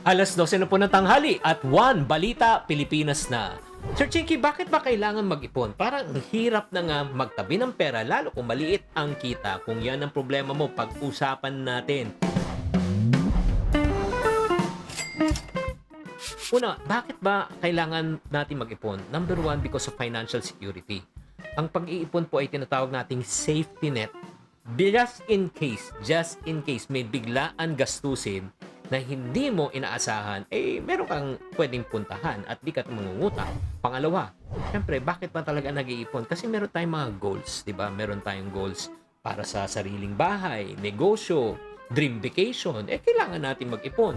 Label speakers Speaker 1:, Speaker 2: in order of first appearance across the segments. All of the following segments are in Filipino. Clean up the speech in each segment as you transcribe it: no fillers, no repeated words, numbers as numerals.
Speaker 1: Alas 12 na po ng tanghali at 1 Balita Pilipinas na. Sir Chinky, bakit ba kailangan mag-ipon? Parang ang hirap na nga magtabi ng pera lalo kung maliit ang kita. Kung yan ang problema mo, pag-usapan natin. Una, bakit ba kailangan natin mag-ipon? Number one, because of financial security. Ang pag-iipon po ay tinatawag nating safety net. Just in case may biglaan gastusin na hindi mo inaasahan, meron kang pwedeng puntahan at di ka mangungutang. Pangalawa, syempre, bakit ba talaga nag-iipon? Kasi meron tayong mga goals, di ba? Meron tayong goals para sa sariling bahay, negosyo, dream vacation. Kailangan natin mag-ipon.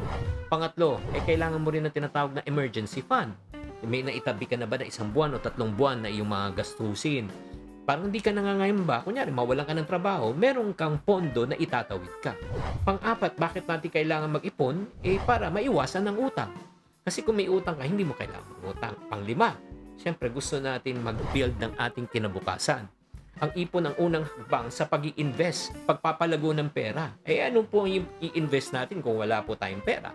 Speaker 1: Pangatlo, kailangan mo rin ng tinatawag na emergency fund. May naitabi ka na ba na 1 buwan o 3 buwan na iyong mga gastusin? Parang hindi ka nangangayamba, kunyari mawalan ka ng trabaho, meron kang pondo na itatawid ka. Pang-apat, bakit natin kailangan mag-ipon? Para maiwasan ng utang. Kasi kung may utang ka, hindi mo kailangan mag-utang. Pang-lima, siyempre gusto natin mag-build ng ating kinabukasan. Ang ipon ang unang hakbang sa pag-i-invest, pagpapalago ng pera. Ano po yung i-invest natin kung wala po tayong pera?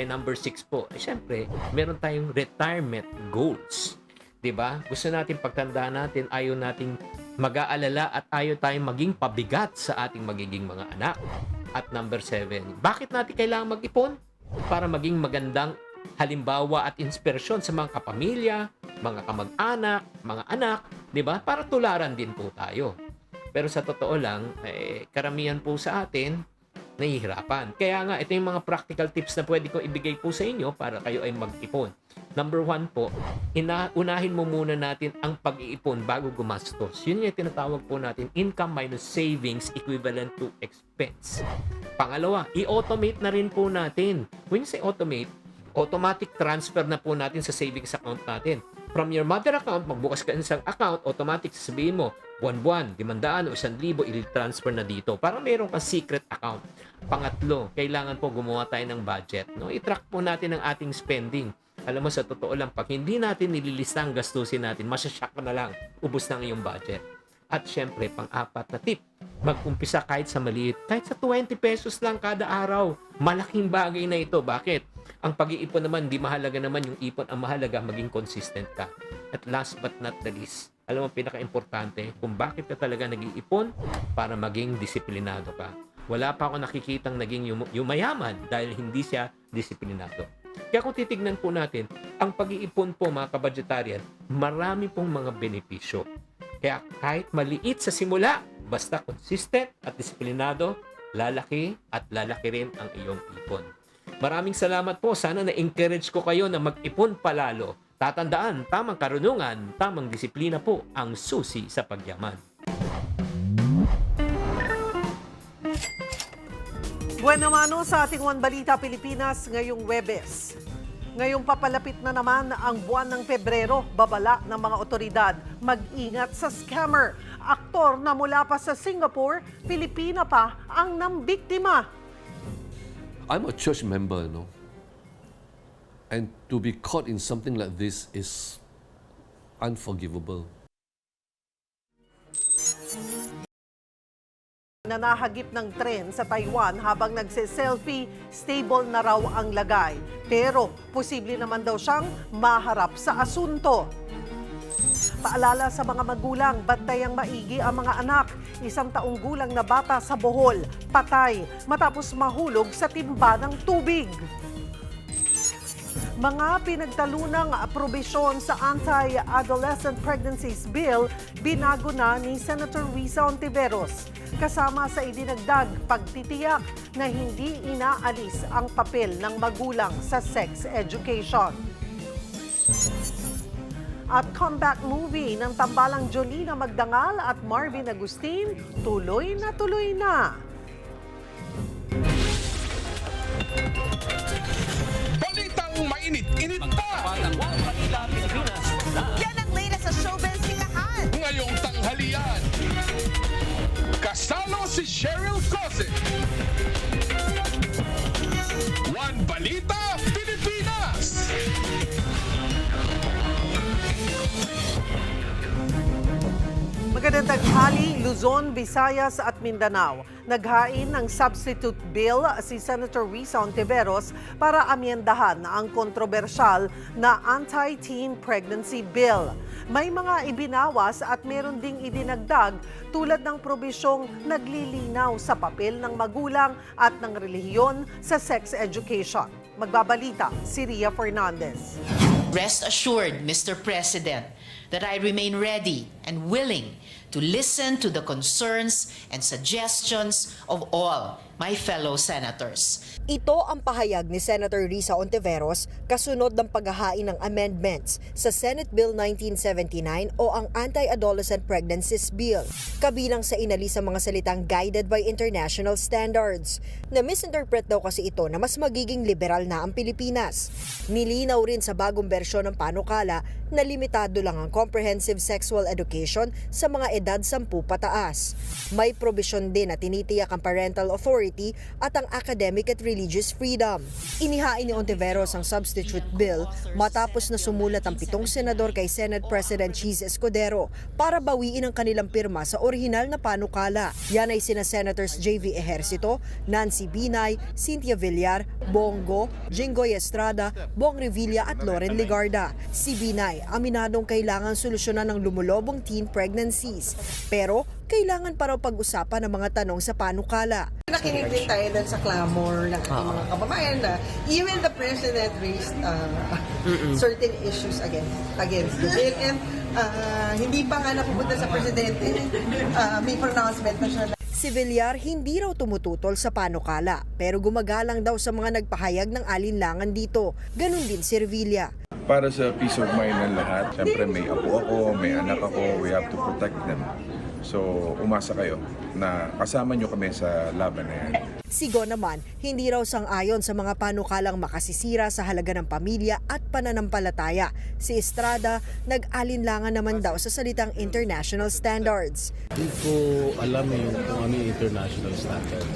Speaker 1: Number 6 po, siyempre, meron tayong retirement goals. 'Di ba? Gusto natin pagtandaan natin, ayaw nating mag-aalala at ayaw tayong maging pabigat sa ating magiging mga anak. At number 7, bakit natin kailangan mag-ipon? Para maging magandang halimbawa at inspirasyon sa mga kapamilya, mga kamag-anak, mga anak, 'di ba? Para tularan din po tayo. Pero sa totoo lang, karamihan po sa atin nahihirapan. Kaya nga, ito yung mga practical tips na pwede kong ibigay po sa inyo para kayo ay mag-ipon. Number 1 po, unahin mo muna natin ang pag-iipon bago gumastos. Yun yung tinatawag po natin, income minus savings equivalent to expense. Pangalawa, i-automate na rin po natin. When you say automate, automatic transfer na po natin sa savings account natin. From your mother account, magbukas ka ng isang account, automatic sasabihin mo, buwan-buwan, 500 o 1,000, i-transfer na dito para mayroon kang secret account. Pangatlo, kailangan po gumawa tayo ng budget. No? I-track po natin ang ating spending. Alam mo, sa totoo lang, pag hindi natin nililista ang gastusin natin, masyashock ka na lang, ubos na ang iyong budget. At syempre, pang-apat na tip, mag-umpisa kahit sa maliit, kahit sa 20 pesos lang kada araw. Malaking bagay na ito. Bakit? Ang pag-iipon naman, di mahalaga naman yung ipon. Ang mahalaga, maging consistent ka. At last but not the least, alam mo, pinaka-importante, kung bakit ka talaga nag-iipon, para maging disiplinado ka. Wala pa ako nakikitang naging yumayaman dahil hindi siya disiplinado. Kaya kung titignan po natin, ang pag-iipon po, mga kabudgetarian, marami pong mga benepisyo. Kaya kahit maliit sa simula, basta consistent at disiplinado, lalaki at lalaki rin ang iyong ipon. Maraming salamat po. Sana na-encourage ko kayo na mag-ipon palalo. Tatandaan, tamang karunungan, tamang disiplina po ang susi sa pagyaman.
Speaker 2: Bueno mano sa ating One Balita Pilipinas ngayong Webes. Ngayong papalapit na naman ang buwan ng Pebrero, babala ng mga otoridad, mag-ingat sa scammer. Aktor na mula pa sa Singapore, Pilipina pa ang nambiktima.
Speaker 3: I'm a church member, and to be caught in something like this is unforgivable.
Speaker 2: Nanahagip ng tren sa Taiwan habang nagse-selfie, stable na raw ang lagay. Pero posible naman daw siyang maharap sa asunto. Paalala sa mga magulang, bantayang maigi ang mga anak. 1 taong gulang na bata sa Bohol, patay matapos mahulog sa timba ng tubig. Mga pinagtalunang probisyon sa Anti-Adolescent Pregnancies Bill, binago na ni Senator Risa Hontiveros. Kasama sa idinagdag pagtitiyak na hindi inaalis ang papel ng magulang sa sex education. At comeback movie ng tambalang Jolina Magdangal at Marvin Agustin, tuloy na tuloy na.
Speaker 4: Balitang mainit-init pa!
Speaker 5: Yan ang latest sa showbiz sikahan.
Speaker 4: Ngayong tanghalian, kasalo si Cheryl Cose. One Balita Pilipinas!
Speaker 2: Magandang tanghali, Luzon, Visayas at Mindanao. Naghain ng substitute bill si Senator Risa Ontiveros para amyendahan ang kontrobersyal na anti-teen pregnancy bill. May mga ibinawas at meron ding idinagdag tulad ng probisyong naglilinaw sa papel ng magulang at ng relihiyon sa sex education. Magbabalita si Ria Fernandez.
Speaker 6: Rest assured, Mr. President, that I remain ready and willing to listen to the concerns and suggestions of all my fellow senators.
Speaker 7: Ito ang pahayag ni Senator Risa Ontiveros kasunod ng paghahain ng amendments sa Senate Bill 1979 o ang Anti-Adolescent Pregnancies Bill. Kabilang sa inalis ang mga salitang guided by international standards. Na-misinterpret daw kasi ito na mas magiging liberal na ang Pilipinas. Nilinaw rin sa bagong bersyon ng panukala na limitado lang ang comprehensive sexual education sa mga edad 10 pataas. May probisyon din na tinitiyak ang parental authority at ang academic at religious freedom. Inihain ni Ontiveros ang substitute bill matapos na sumulat ang 7 senador kay Senate President Cheese Escudero para bawiin ang kanilang pirma sa orihinal na panukala. Yan ay sina Senators J.V. Ejercito, Nancy Binay, Cynthia Villar, Bongo, Jinggoy Estrada, Bong Revilla at Loren Legarda. Si Binay aminadong kailangan solusyonan ng lumulobong teen pregnancies. Pero kailangan pa raw pag-usapan ng mga tanong sa panukala.
Speaker 8: Nakinig din tayo dun sa clamor ng ating mga kababayan na even the President raised certain issues against the bill. And hindi pa nga napupunta sa Presidente, may pronouncement na siya.
Speaker 7: Si Villar hindi raw tumututol sa panukala pero gumagalang daw sa mga nagpahayag ng alinlangan dito. Ganun din si Revilla.
Speaker 9: Para sa peace of mind ng lahat, siyempre may apo ako, may anak ako, we have to protect them. So, umasa kayo na kasama nyo kami sa laban na yan.
Speaker 7: Sigo naman, hindi raw sang-ayon sa mga panukalang makasisira sa halaga ng pamilya at pananampalataya. Si Estrada, nag-alinlangan naman daw sa salitang international standards.
Speaker 10: Hindi ko alam yung kung ano yung international standards.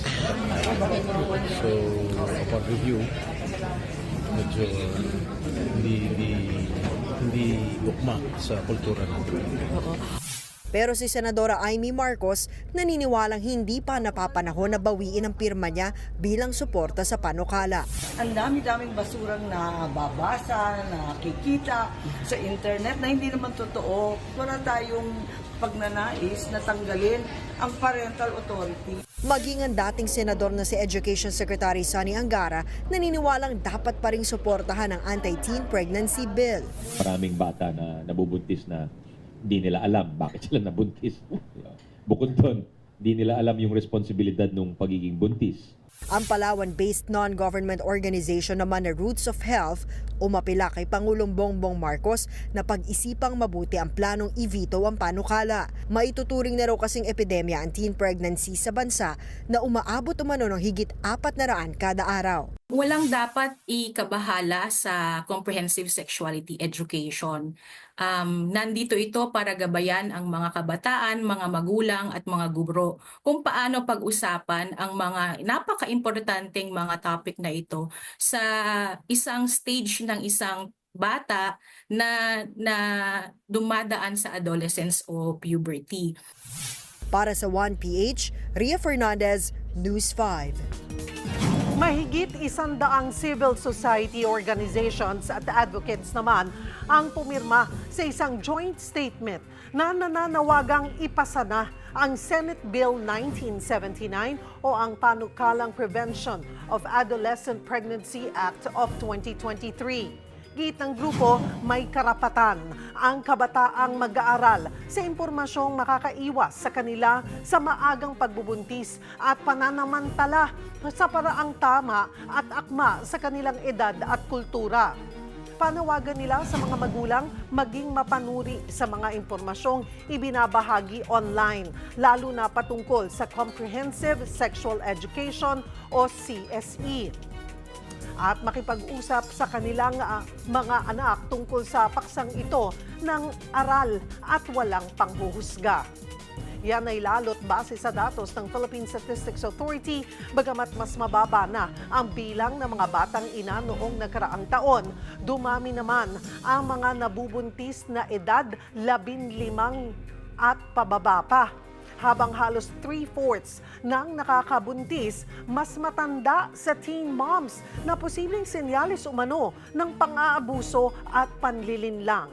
Speaker 10: So, upon review, medyo hindi ukma sa kultura natin.
Speaker 7: Pero si Senadora Amy Marcos naniniwalang hindi pa napapanahon na bawiin ang pirma niya bilang suporta sa panukala.
Speaker 8: Ang dami-daming basurang nababasa, nakikita sa internet na hindi naman totoo. Wala tayong pagnanais na tanggalin ang parental authority.
Speaker 7: Maging ang dating senador na si Education Secretary Sonny Angara naniniwalang dapat pa ring suportahan ang anti-teen pregnancy bill.
Speaker 11: Maraming bata na nabubuntis na di nila alam bakit sila nabuntis. Bukod doon, di nila alam yung responsibilidad ng pagiging buntis.
Speaker 7: Ang Palawan-based non-government organization naman na Roots of Health umapila kay Pangulong Bongbong Marcos na pag-isipang mabuti ang planong i-veto ang panukala. Maituturing na raw kasing epidemya ang teen pregnancy sa bansa na umaabot umano ng higit 400 kada araw.
Speaker 12: Walang dapat ikabahala sa comprehensive sexuality education. Nandito ito para gabayan ang mga kabataan, mga magulang at mga guro kung paano pag-usapan ang mga napaka-importanteng mga topic na ito sa isang stage ng isang bata na dumadaan sa adolescence o puberty.
Speaker 7: Para sa 1PH, Ria Fernandez, News 5.
Speaker 2: Mahigit 100 civil society organizations at advocates naman ang pumirma sa isang joint statement na nananawagang ipasa na ang Senate Bill 1979 o ang Panukalang Prevention of Adolescent Pregnancy Act of 2023. Git ng grupo, may karapatan ang kabataang mag-aaral sa impormasyong makakaiwas sa kanila sa maagang pagbubuntis at pananamantala sa paraang tama at akma sa kanilang edad at kultura. Panawagan nila sa mga magulang maging mapanuri sa mga impormasyong ibinabahagi online, lalo na patungkol sa Comprehensive Sexual Education o CSE. At makipag-usap sa kanilang mga anak tungkol sa paksang ito ng aral at walang panghuhusga. Yan ay lalot base sa datos ng Philippine Statistics Authority, bagamat mas mababa na ang bilang ng mga batang ina noong nakaraang taon. Dumami naman ang mga nabubuntis na edad 15 at pababa pa. Habang halos 3/4 ng nakakabuntis mas matanda sa teen moms na posibleng senyales umano ng pang-aabuso at panlilinlang.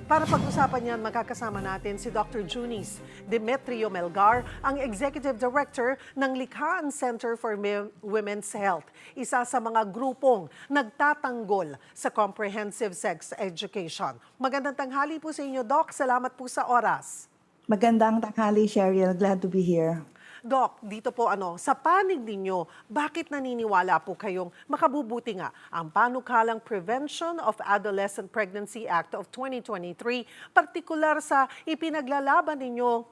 Speaker 2: Para pag-usapan yan, makakasama natin si Dr. Junice Demetrio Melgar, ang Executive Director ng Likhaan Center for Women's Health, isa sa mga grupong nagtatanggol sa comprehensive sex education. Magandang tanghali po sa inyo, Doc. Salamat po sa oras.
Speaker 13: Magandang tanghali, Cheryl. Glad to be here.
Speaker 2: Doc, dito po sa panig ninyo, bakit naniniwala po kayong makabubuti nga ang panukalang Prevention of Adolescent Pregnancy Act of 2023, partikular sa ipinaglalaban ninyong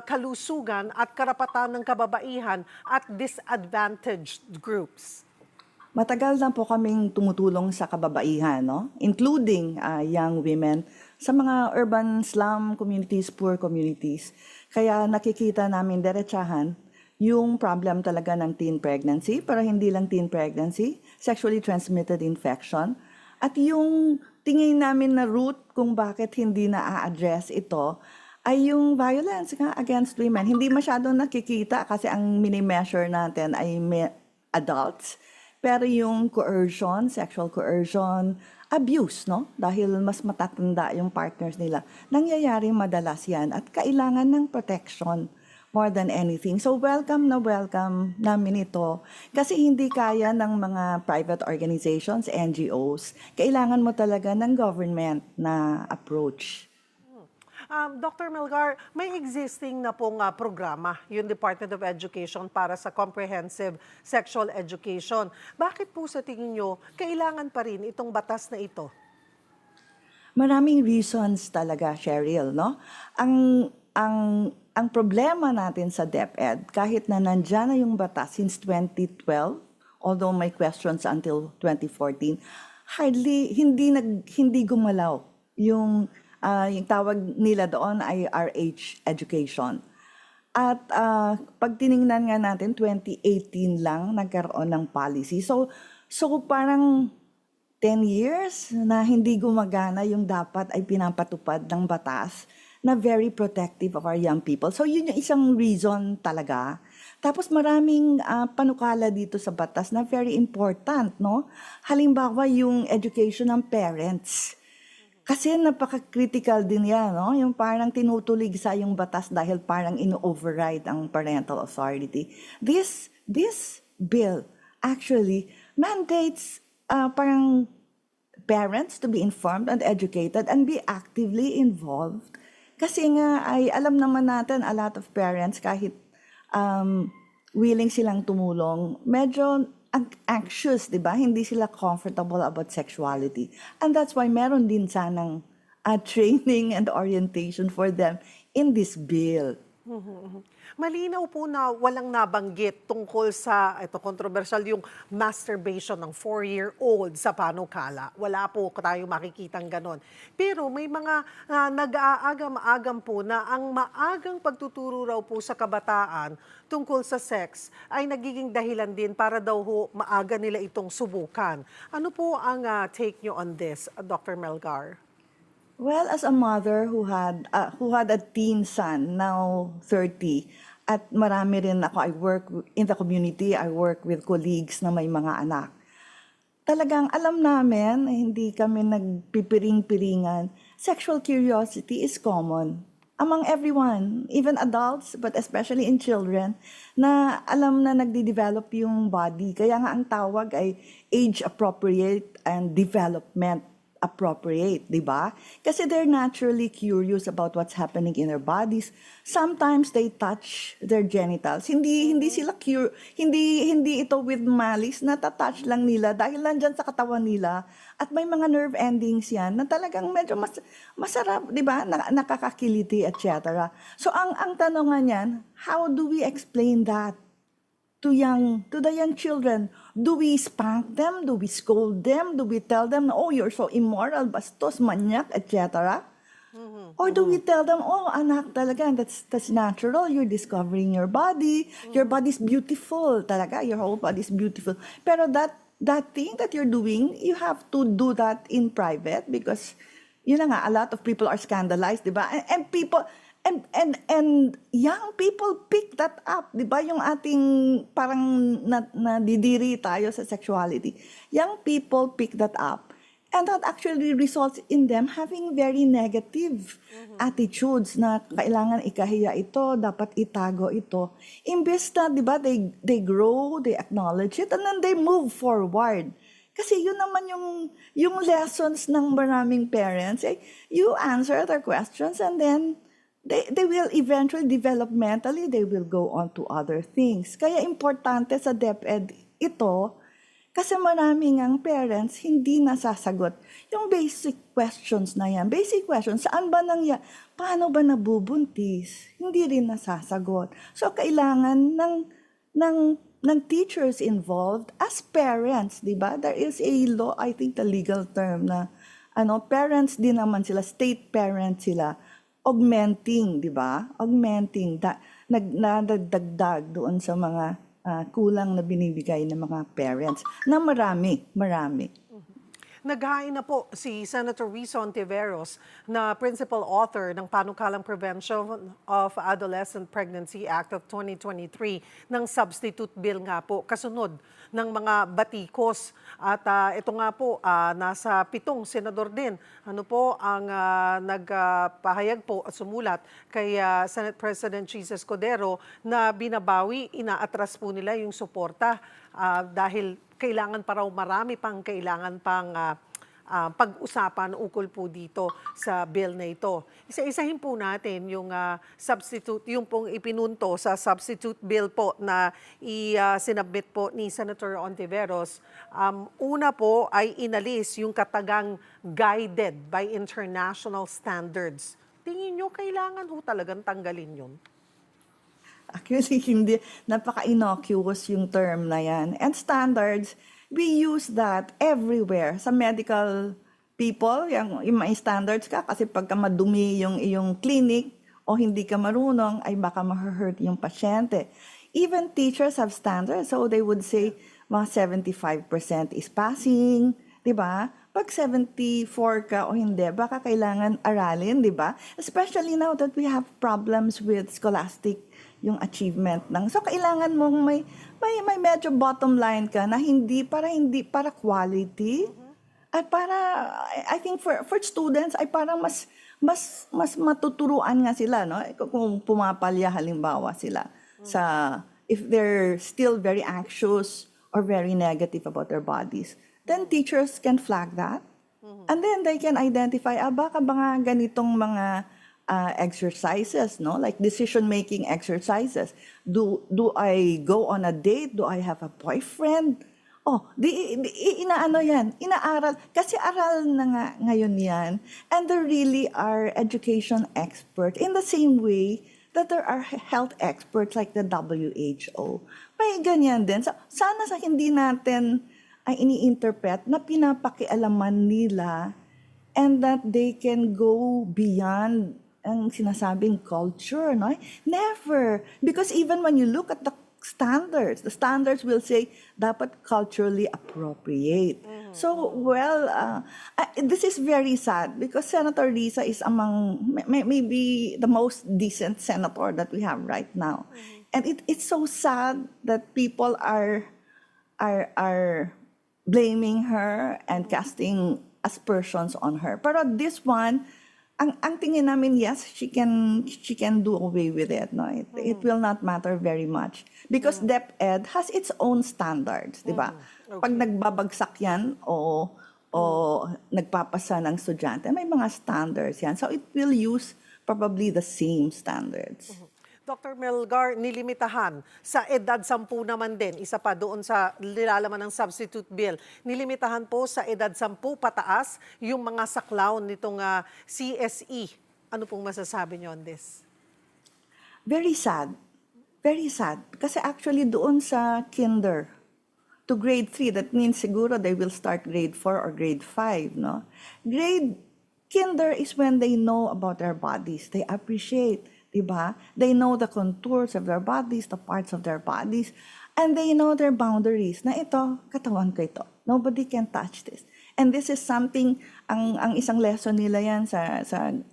Speaker 2: kalusugan at karapatan ng kababaihan at disadvantaged groups?
Speaker 13: Matagal na po kaming tumutulong sa kababaihan, no? Including young women sa mga urban slum communities, poor communities. Kaya nakikita namin diretsahan yung problem talaga ng teen pregnancy, pero hindi lang teen pregnancy, sexually transmitted infection. At yung tingin namin na root kung bakit hindi na-address ito ay yung violence against women. Hindi masyadong nakikita kasi ang mini-measure natin ay adults. Pero yung coercion, sexual coercion, abuse, no? Dahil mas matatanda yung partners nila. Nangyayari madalas yan at kailangan ng protection more than anything. So welcome na welcome namin ito kasi hindi kaya ng mga private organizations, NGOs. Kailangan mo talaga ng government na approach.
Speaker 2: Dr. Melgar, may existing na pong programa, yung Department of Education para sa comprehensive sexual education. Bakit po sa tingin nyo, kailangan pa rin itong batas na ito?
Speaker 13: Maraming reasons talaga, Cheryl, no? Ang problema natin sa DepEd, kahit na nandyan na yung batas since 2012, although may questions until 2014, hindi gumalaw yung tawag nila doon ay RH education. At pag tiningnan nga natin, 2018 lang nagkaroon ng policy. So parang 10 years na hindi gumagana yung dapat ay pinapatupad ng batas na very protective of our young people. So yun yung isang reason talaga. Tapos maraming panukala dito sa batas na very important, no? Halimbawa yung education ng parents. Kasi napaka-critical din yan, no? Yung parang tinutulig sa yung batas dahil parang ino-override ang parental authority. This bill actually mandates parang parents to be informed and educated and be actively involved. Kasi nga ay alam naman natin a lot of parents kahit willing silang tumulong, medyo anxious, di ba? Hindi sila comfortable about sexuality. And that's why meron din sanang training and orientation for them in this bill.
Speaker 2: Malinaw po na walang nabanggit tungkol sa, ito controversial, yung masturbation ng 4-year-old sa panukala. Wala po tayo makikitang ganon. Pero may mga nag-aagam-agam po na ang maagang pagtuturo raw po sa kabataan tungkol sa sex ay nagiging dahilan din para daw maaga nila itong subukan. Ano po ang take nyo on this, Dr. Melgar?
Speaker 13: Well, as a mother who had a teen son, now 30, at marami rin ako, I work in the community, I work with colleagues na may mga anak. Talagang alam namin, hindi kami nagpipiring-piringan, sexual curiosity is common among everyone, even adults, but especially in children, na alam na nagde-develop yung body. Kaya nga ang tawag ay age-appropriate and development appropriate, di ba? Kasi they're naturally curious about what's happening in their bodies. Sometimes they touch their genitals. Hindi sila hindi ito with malice, natatouch lang nila dahil nandyan sa katawan nila at may mga nerve endings yan na talagang medyo masarap, di ba? Nakakakiliti, etc. So ang tanong nga niyan, how do we explain that to the young children? Do we spank them? Do we scold them? Do we tell them, oh, you're so immoral, bastos, manyak, etc.? Or do we tell them, oh, anak, talaga, that's natural. You're discovering your body. Your body's beautiful, talaga. Your whole body's beautiful. Pero that thing that you're doing, you have to do that in private because yun na nga, a lot of people are scandalized, di ba? And people, and young people pick that up, di ba? Yung ating parang nadidiri tayo sa sexuality. Young people pick that up. And that actually results in them having very negative attitudes na kailangan ikahiya ito, dapat itago ito. Imbes na, di ba, they grow, they acknowledge it, and then they move forward. Kasi yun naman yung lessons ng maraming parents. You answer their questions and then they will eventually, developmentally, they will go on to other things. Kaya importante sa DepEd ito, kasi maraming ang parents hindi nasasagot yung basic questions na yan. Basic questions, saan ba paano ba nabubuntis? Hindi rin nasasagot. So, kailangan ng teachers involved as parents, di ba? There is a law, I think the legal term na, parents din naman sila, state parents sila, augmenting, di ba? Augmenting, nagdagdag doon sa mga kulang na binibigay ng mga parents na marami.
Speaker 2: Naghain na po si Senator Risa Ontiveros na principal author ng Panukalang Prevention of Adolescent Pregnancy Act of 2023 ng substitute bill nga po kasunod ng mga batikos. At ito nga po, nasa 7 senador din. Ano po ang nagpahayag po at sumulat kay Senate President Jesus Cordero na binabawi, inaatras po nila yung suporta dahil kailangan pa raw marami pang pag-usapan ukol po dito sa bill na ito. Isa-isahin po natin yung substitute, yung pong ipinunto sa substitute bill po na sinubmit po ni Senator Ontiveros. Una po ay inalis yung katagang guided by international standards. Tingin nyo kailangan ho talagang tanggalin yun?
Speaker 13: Actually, hindi. Napaka-innocuous yung term na yan. And standards, we use that everywhere. Sa medical people, yung may standards ka kasi pagka madumi yung iyong clinic o hindi ka marunong, ay baka ma-hurt yung pasyente. Even teachers have standards. So they would say, mga 75% is passing, di ba? Pag 74 ka o hindi, baka kailangan aralin, di ba? Especially now that we have problems with scholastic yung achievement so kailangan mong may medyo bottom line ka na hindi para quality at para I think for students ay parang mas matuturuan nga sila, no, kung pumapalya halimbawa sila sa if they're still very anxious or very negative about their bodies, then teachers can flag that and then they can identify baka mga ganitong mga exercises, no? Like decision-making exercises. Do I go on a date? Do I have a boyfriend? Inaano yan? Inaaral. Kasi aral na nga ngayon yan. And there really are education experts in the same way that there are health experts like the WHO. May ganyan din. So, sana sa hindi natin ay ini-interpret na pinapakialaman nila and that they can go beyond ang sinasabing culture, no? Never. Because even when you look at the standards will say dapat culturally appropriate. So, this is very sad because Senator Risa is among maybe the most decent senator that we have right now. And it's so sad that people are blaming her and casting aspersions on her. Pero this one, ang tingin namin, yes, she can do away with it. No, it will not matter very much because DepEd has its own standards, di ba? Okay. Pag nagbabagsak yan o nagpapasa ng estudyante, may mga standards yan. So it will use probably the same standards.
Speaker 2: Dr. Melgar, nilimitahan sa edad 10 naman din, isa pa doon sa nilalaman ng substitute bill, nilimitahan po sa edad 10 pataas yung mga saklaw nitong CSE. Ano pong masasabi niyo on this?
Speaker 13: Very sad. Very sad. Kasi actually doon sa kinder to grade 3, that means siguro they will start grade 4 or grade 5, no? Kinder is when they know about their bodies. They appreciate. Diba? They know the contours of their bodies, the parts of their bodies, and they know their boundaries. Na ito, katawan ko ito. Nobody can touch this. And this is something, ang isang lesson nila yan sa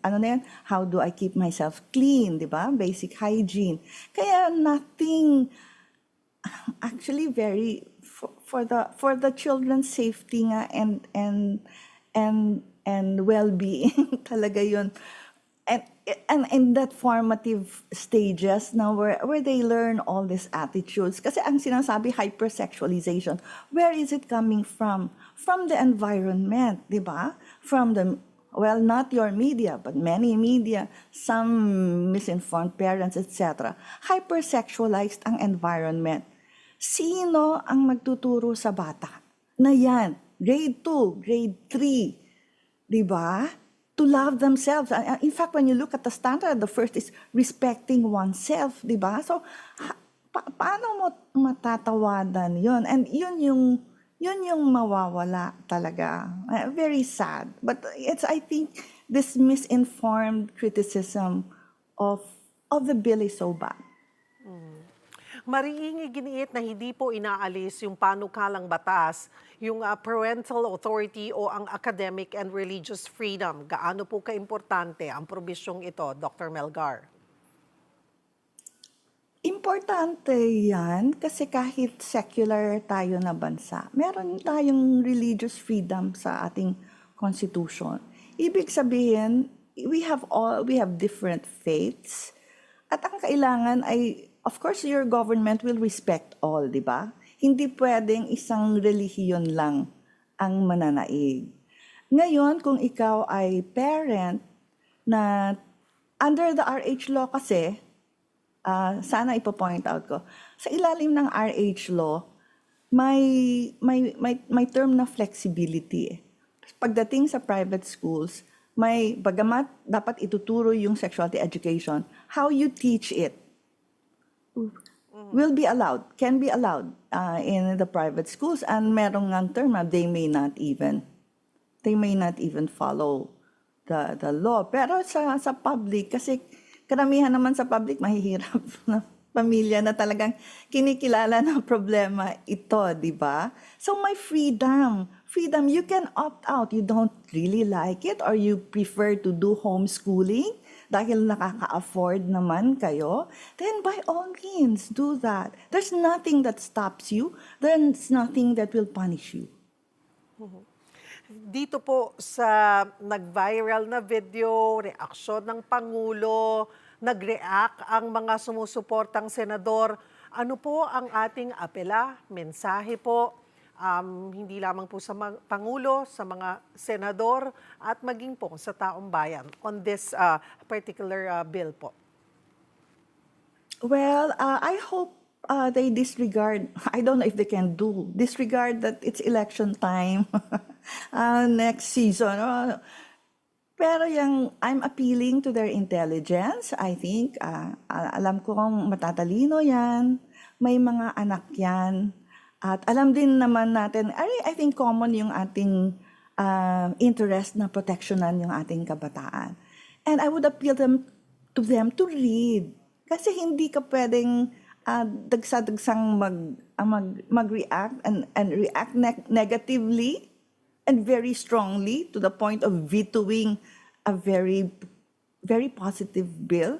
Speaker 13: ano na yan, how do I keep myself clean, di ba? Basic hygiene. Kaya nothing, actually very, for the children's safety nga and well-being talaga yun. And in that formative stages now where they learn all these attitudes. Kasi ang sinasabi, hypersexualization, where is it coming from? From the environment, di ba? From the, well, not your media, but many media, some misinformed parents, etc. Hypersexualized ang environment. Sino ang magtuturo sa bata? Na yan, grade 2, grade 3, di ba? To love themselves. In fact, when you look at the standard, the first is respecting oneself, di ba? So, paano mo matatawadan yun? And yun yung mawawala talaga. Very sad. But I think, this misinformed criticism of the bill is so bad.
Speaker 2: Mariing iginiit na hindi po inaalis yung panukalang batas, yung parental authority o ang academic and religious freedom. Gaano po kaimportante ang probisyong ito, Dr. Melgar?
Speaker 13: Importante yan kasi kahit secular tayo na bansa, meron tayong religious freedom sa ating constitution. Ibig sabihin, we have different faiths at ang kailangan ay, of course, your government will respect all, di ba? Hindi pwedeng isang relihiyon lang ang mananaig. Ngayon, kung ikaw ay parent na under the RH law kasi, sana ipo-point out ko, sa ilalim ng RH law, may term na flexibility. Pagdating sa private schools, bagamat dapat ituturo yung sexuality education, how you teach it will be allowed, can be allowed in the private schools, and merong ngang term na they may not even follow the law. Pero sa public, kasi karamihan naman sa public mahihirap na pamilya na talagang kinikilala ng problema ito, di ba? So may freedom, you can opt out, you don't really like it or you prefer to do homeschooling dahil nakaka-afford naman kayo, then by all means, do that. There's nothing that stops you. There's nothing that will punish you.
Speaker 2: Dito po sa nag-viral na video, reaksyon ng Pangulo, nag-react ang mga sumusuportang senador. Ano po ang ating apela, mensahe po, hindi lamang po sa Pangulo, sa mga senador, at maging po sa taong bayan on this particular bill po?
Speaker 13: Well, I hope they disregard, I don't know if they can disregard that it's election time next season. Pero I'm appealing to their intelligence. I think, alam ko kung matatalino yan, may mga anak yan. At alam din naman natin, I think common yung ating interest na proteksyonan yung ating kabataan. And I would appeal to them to read. Kasi hindi ka pwedeng dagsa-dagsang mag-react and react negatively and very strongly to the point of vetoing a very, very positive bill.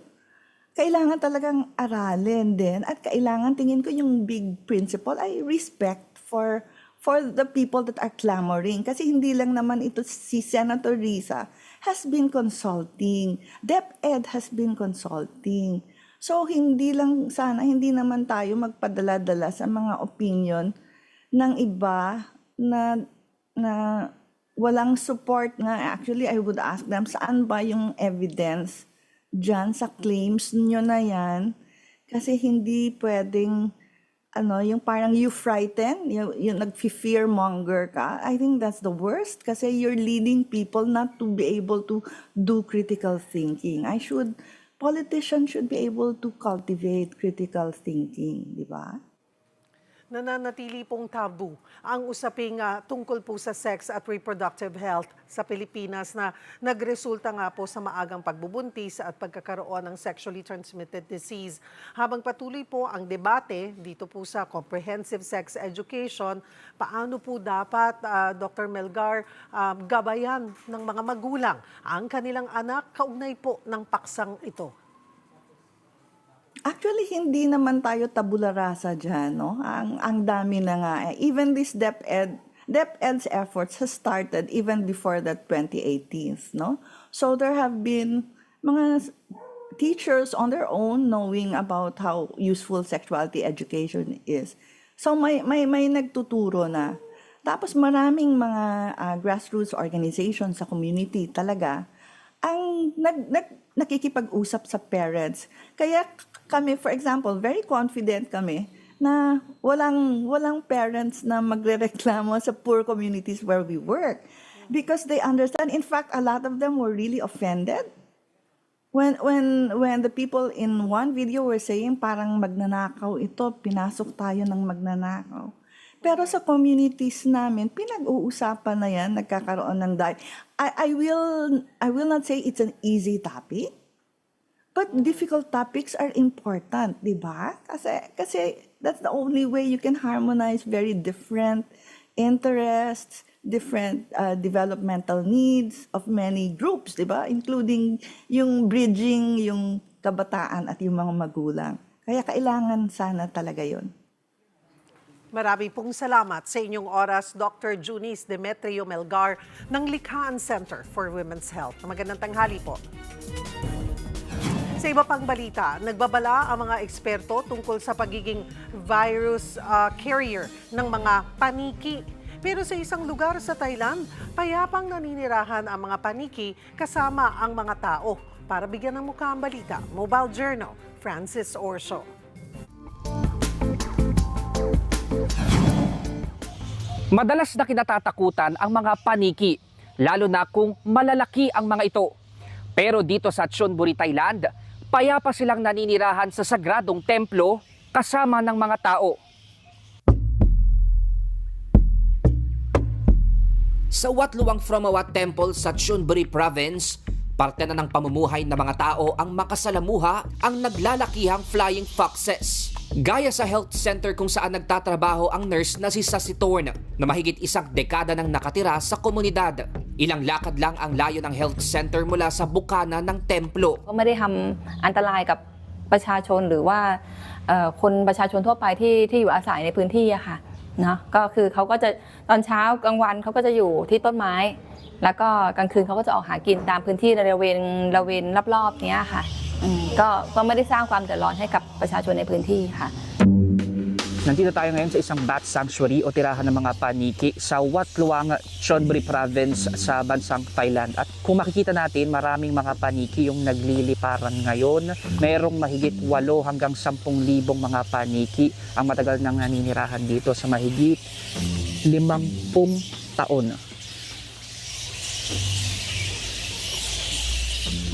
Speaker 13: Kailangan talagang aralin din at kailangan tingin ko yung big principle ay respect for the people that are clamoring. Kasi hindi lang naman ito si Senator Risa has been consulting. DepEd has been consulting. So hindi naman tayo magpadala-dala sa mga opinion ng iba na walang support nga. Actually, I would ask them, saan ba yung evidence dyan sa claims nyo na yan? Kasi hindi pwedeng, yung parang you frighten, yung nag-fear monger ka. I think that's the worst kasi you're leading people not to be able to do critical thinking. Politicians should be able to cultivate critical thinking, di ba?
Speaker 2: Nananatili pong tabu ang usaping tungkol po sa sex at reproductive health sa Pilipinas na nagresulta nga po sa maagang pagbubuntis at pagkakaroon ng sexually transmitted disease. Habang patuloy po ang debate dito po sa comprehensive sex education, paano po dapat, Dr. Melgar, gabayan ng mga magulang ang kanilang anak kaugnay po ng paksang ito?
Speaker 13: Actually, hindi naman tayo tabula rasa dyan, no? Ang dami na nga. Even this DepEd's efforts has started even before that 2018, no? So there have been mga teachers on their own knowing about how useful sexuality education is. So may nagtuturo na. Tapos maraming mga grassroots organizations sa community talaga ang nakikipag-usap sa parents. Kaya kami, for example, very confident kami na walang parents na magrereklamo sa poor communities where we work because they understand. In fact, a lot of them were really offended when the people in one video were saying parang magnanakaw ito, pinasok tayo ng magnanakaw. Pero sa communities namin, pinag-uusapan na yan, nagkakaroon ng I will not say it's an easy topic, but difficult topics are important, di ba? Kasi that's the only way you can harmonize very different interests, different developmental needs of many groups, di ba? Including yung bridging, yung kabataan at yung mga magulang. Kaya kailangan sana talaga yon.
Speaker 2: Marami pong salamat sa inyong oras, Dr. Junice Demetrio Melgar ng Likhaan Center for Women's Health. Magandang tanghali po. Sa iba pang balita, nagbabala ang mga eksperto tungkol sa pagiging virus carrier ng mga paniki. Pero sa isang lugar sa Thailand, payapang naninirahan ang mga paniki kasama ang mga tao. Para bigyan ng mukha ang balita, Mobile Journal, Francis Orso.
Speaker 14: Madalas na kinatatakutan ang mga paniki, lalo na kung malalaki ang mga ito. Pero dito sa Chonburi, Thailand, payapa silang naninirahan sa sagradong templo kasama ng mga tao. Sa Wat Luang Phromawat Temple sa Chonburi Province, parte na ng pamumuhay ng mga tao ang makasalamuha ang naglalakihang flying foxes. Gaya sa health center kung saan nagtatrabaho ang nurse na si Sasitorn na mahigit isang dekada nang nakatira sa komunidad. Ilang lakad lang ang layo ng health center mula sa bukana ng templo.
Speaker 15: ก็ไม่ได้ทำอันตรายกับประชาชนหรือว่าคนประชาชนทั่วไปที่อยู่อาศัยในพื้นที่อะค่ะนะก็คือเขาก็จะตอนเช้ากลางวันเขาก็จะอยู่ที่ต้นไม้แล้วก็กลางคืนเขาก็จะออกหากินตามพื้นที่ระเวนรอบๆเนี้ยค่ะก็ไม่ได้สร้างความเดือดร้อนให้กับประชาชนในพื้นที่ค่ะ
Speaker 14: Nandito tayo ngayon sa isang bat sanctuary o tirahan ng mga paniki sa Wat Luang, Chonburi Province sa bansang Thailand. At kung makikita natin, maraming mga paniki yung nagliliparan ngayon. Mayroong mahigit 8 hanggang 10,000 mga paniki ang matagal nang naninirahan dito sa mahigit 50 taon.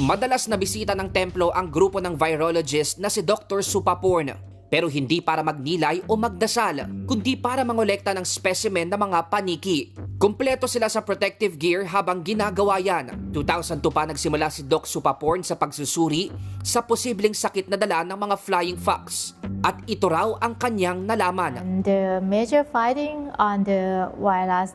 Speaker 16: Madalas na bisita ng templo ang grupo ng virologist na si Dr. Supaporn. Pero hindi para magnilay o magdasal, kundi para mangolekta ng specimen ng mga paniki. Kumpleto sila sa protective gear habang ginagawa yan. 2002 pa nagsimula si Doc Supaporn sa pagsusuri sa posibleng sakit na dala ng mga flying fox. At ito raw ang kanyang nalaman.
Speaker 17: The major finding on the virus,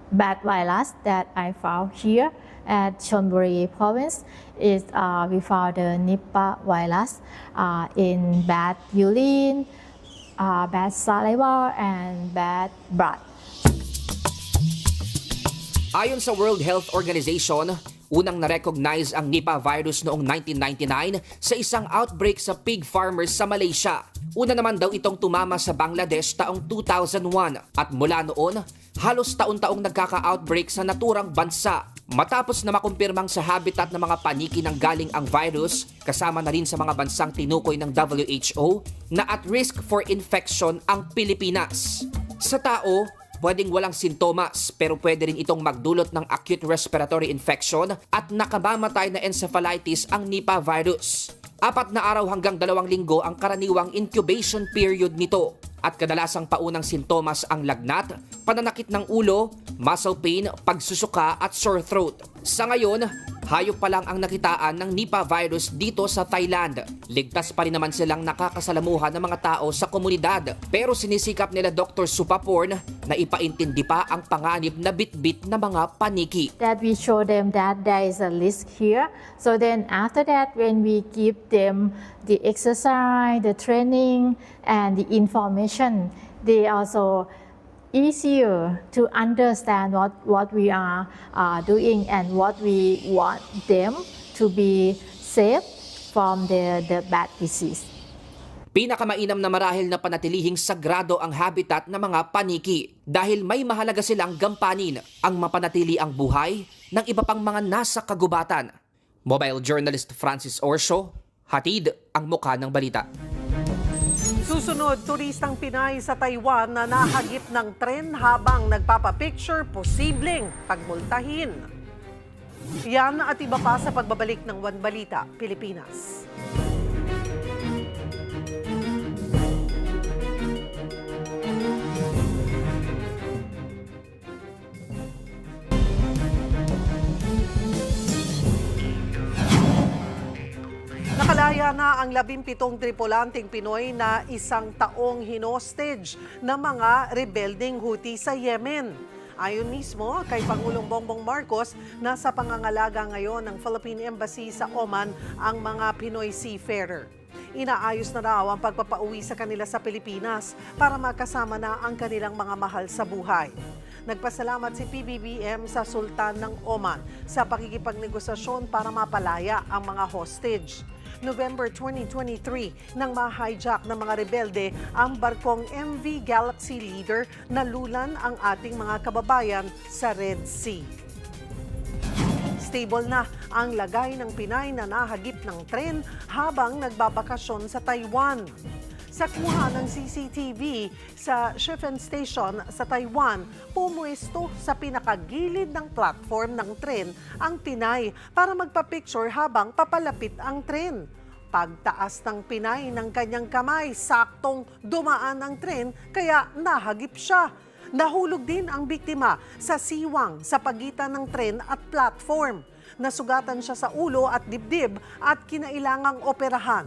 Speaker 17: bad virus that I found here at Chonburi Province is we found the Nipah virus in bad urine, bad saliva, and bad blood.
Speaker 16: Ayon sa World Health Organization, unang na-recognize ang Nipah virus noong 1999 sa isang outbreak sa pig farmers sa Malaysia. Una naman daw itong tumama sa Bangladesh taong 2001 at mula noon, halos taon-taong nagkaka-outbreak sa naturang bansa. Matapos na makumpirmang sa habitat ng mga paniki nang galing ang virus, kasama na rin sa mga bansang tinukoy ng WHO na at risk for infection ang Pilipinas. Sa tao, Pwedeng walang sintomas pero pwede rin itong magdulot ng acute respiratory infection at nakamamatay na encephalitis ang Nipah virus. 4 na araw hanggang 2 linggo ang karaniwang incubation period nito at kadalasang paunang sintomas ang lagnat, pananakit ng ulo, muscle pain, pagsusuka at sore throat. Sa ngayon, hayop pa lang ang nakitaan ng Nipah virus dito sa Thailand. Ligtas pa rin naman silang nakakasalamuha ng mga tao sa komunidad. Pero sinisikap nila Dr. Supaporn na ipaintindi pa ang panganib na bitbit na mga paniki.
Speaker 17: That we show them that there is a list here. So then after that, when we give them the exercise, the training, and the information, they also easier to understand what we are doing and what we want them to be safe from the bad disease.
Speaker 16: Pinakamainam na marahil na panatilihing sagrado ang habitat ng mga paniki dahil may mahalaga silang gampanin ang mapanatili ang buhay ng iba pang mga nasa kagubatan. Mobile journalist Francis Orsho, hatid ang mukha ng balita.
Speaker 2: Susunod, turistang Pinay sa Taiwan na nahagip ng tren habang nagpapapicture, posibleng pagmultahin. Yan at iba pa sa pagbabalik ng One Balita, Pilipinas. Nakalaya na ang 17 tripulanting Pinoy na 1 taong hinostage ng mga rebelding Houthi sa Yemen. Ayon mismo kay Pangulong Bongbong Marcos, nasa pangangalaga ngayon ng Philippine Embassy sa Oman ang mga Pinoy seafarer. Inaayos na raw ang pagpapauwi sa kanila sa Pilipinas para makasama na ang kanilang mga mahal sa buhay. Nagpasalamat si PBBM sa Sultan ng Oman sa pakikipagnegosasyon para mapalaya ang mga hostage. November 2023 nang ma-hijack ng mga rebelde ang barkong MV Galaxy Leader na lulan ang ating mga kababayan sa Red Sea. Stable na ang lagay ng Pinay na nahagip ng tren habang nagbabakasyon sa Taiwan. Sa kuha ng CCTV sa Shifen Station sa Taiwan, pumuesto sa pinakagilid ng platform ng tren ang Pinay para magpa-picture habang papalapit ang tren. Pagtaas ng Pinay ng kanyang kamay, saktong dumaan ang tren kaya nahagip siya. Nahulog din ang biktima sa siwang sa pagitan ng tren at platform. Nasugatan siya sa ulo at dibdib at kinailangang operahan.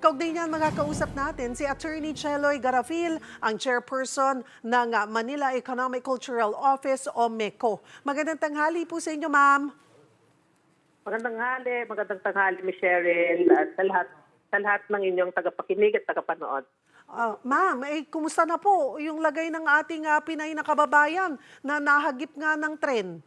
Speaker 2: Kaugnay niyan, makakausap natin si Attorney Cheloy Garafil, ang chairperson ng Manila Economic Cultural Office o MECO. Magandang tanghali po sa inyo, ma'am.
Speaker 18: Magandang tanghali, Ms. Cheryl, at sa lahat ng inyong tagapakinig at tagapanood.
Speaker 2: Ma'am, kumusta na po yung lagay ng ating Pinay na kababayan na nahagip nga ng tren?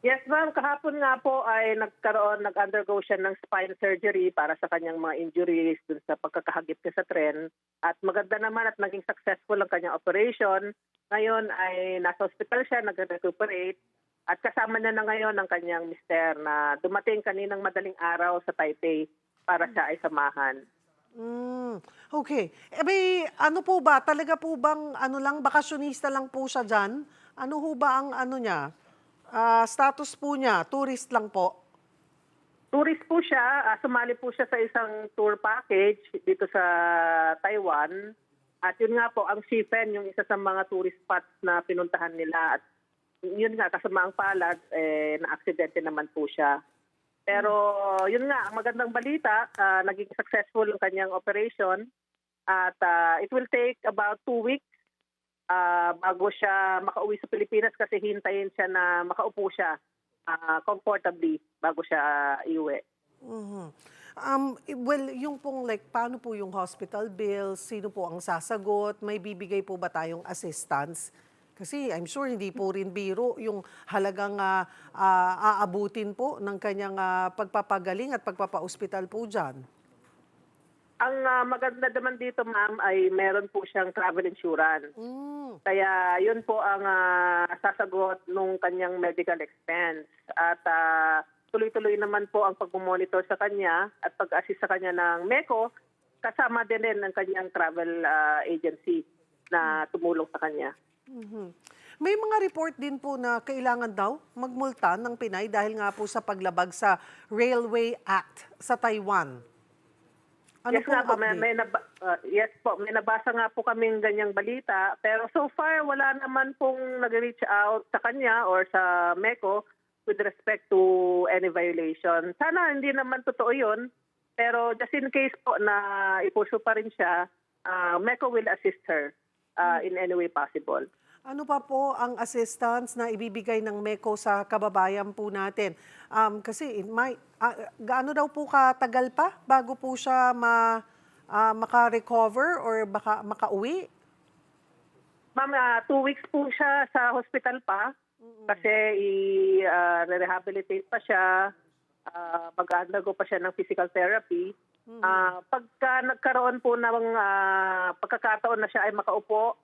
Speaker 18: Yes, ma'am. Kahapon nga po ay nag-undergo siya ng spine surgery para sa kanyang mga injuries dun sa pagkakahagip niya sa tren. At maganda naman at naging successful ang kanyang operation. Ngayon ay nasa hospital siya, nag-recuperate. At kasama niya na ngayon ang kanyang mister na dumating kaninang madaling araw sa Taipei para siya ay samahan.
Speaker 2: Okay. Ano po ba? Talaga po bang bakasyonista lang po siya dyan? Ano ho ba ang niya? Status po niya, tourist lang po?
Speaker 18: Tourist po siya. Sumali po siya sa isang tour package dito sa Taiwan. At yun nga po, ang Shifen, yung isa sa mga tourist spots na pinuntahan nila. At yun nga, kasama ang palad, na-aksidente naman po siya. Pero yun nga, ang magandang balita, naging successful ang kanyang operation. At it will take about 2 weeks bago siya makauwi sa Pilipinas kasi hintayin siya na makaupo siya comfortably bago siya iuwi.
Speaker 2: Well, yung pong paano po yung hospital bills? Sino po ang sasagot? May bibigay po ba tayong assistance? Kasi I'm sure hindi po rin biro yung halagang aabutin po ng kanyang pagpapagaling at pagpapa-ospital po dyan.
Speaker 18: Ang maganda naman dito, ma'am, ay meron po siyang travel insurance. Kaya yun po ang sasagot nung kanyang medical expense. At tuloy-tuloy naman po ang pag-monitor sa kanya at pag-assist sa kanya ng MECO, kasama din ang kanyang travel agency na tumulong sa kanya.
Speaker 2: May mga report din po na kailangan daw magmulta ng Pinay dahil nga po sa paglabag sa Railway Act sa Taiwan. Ano
Speaker 18: Yes
Speaker 2: po
Speaker 18: nga
Speaker 2: ang
Speaker 18: po,
Speaker 2: update?
Speaker 18: yes po, may nabasa nga po kaming ganyang balita. Pero so far, wala naman pong nag-reach out sa kanya or sa MECO with respect to any violation. Sana hindi naman totoo yun. Pero just in case po na ipursue pa rin siya, MECO will assist her in any way possible.
Speaker 2: Ano pa po ang assistance na ibibigay ng MECO sa kababayan po natin? Kasi gaano daw po katagal pa bago po siya maka-recover or makauwi?
Speaker 18: Ma'am, 2 weeks po siya sa hospital pa kasi i-rehabilitate pa siya, mag-undergo pa siya ng physical therapy. Pagka nagkaroon po ng pagkakataon na siya ay makaupo